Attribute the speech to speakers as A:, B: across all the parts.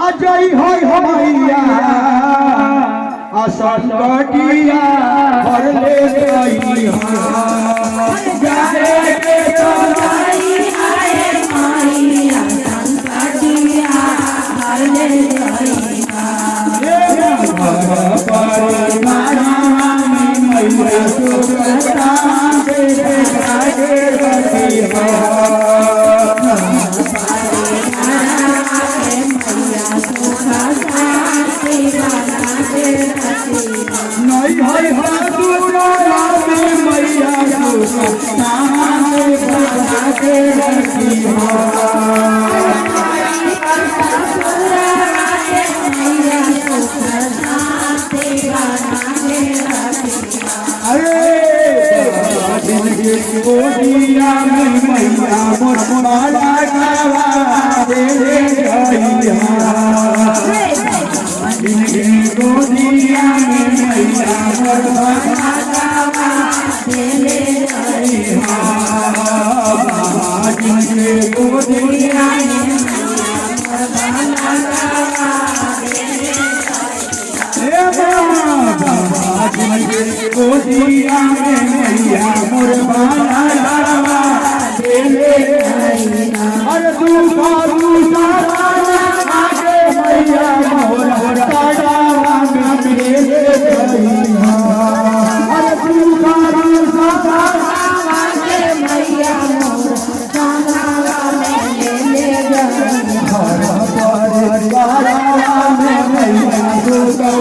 A: अजय होय हो मैया असंकटिया भर ले मैया जाने के चलाई आए मैया संकटिया भर ले मैया मैया सुरता तेरे आगे नहीं है हसुरा में मैया बना के रखी अरे जिंदगी गोदिया में मैया मुरमाला गावा दे जिंदगी गोदिया में मैया मुरमाला गावा दे जिंदगी गोदिया में मैया मुरमाला गोदिया में मैया मुरमाला देले अरे तू आगे मैया मोर ताड़ावा में देले अरे तू आगे मैया मोर ताड़ावा में देले हर ताड़ावा में मैया दुर्गा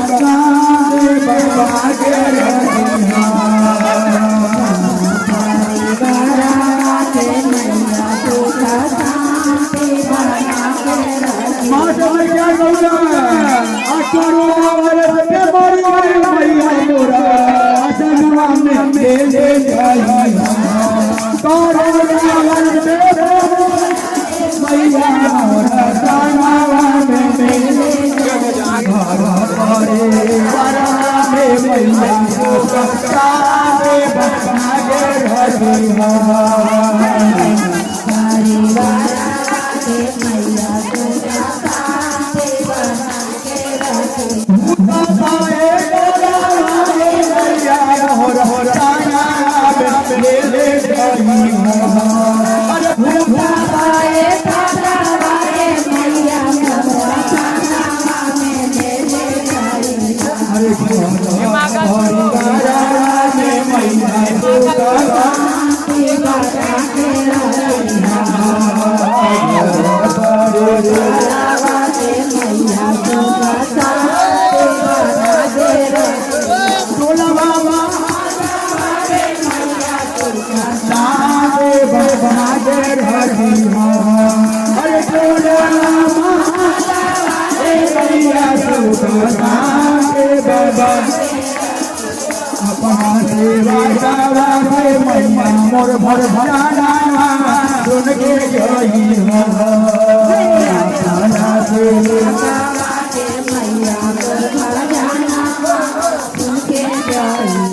A: मोर भर भराना सुन के गई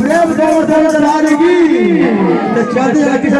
A: प्रेम चलते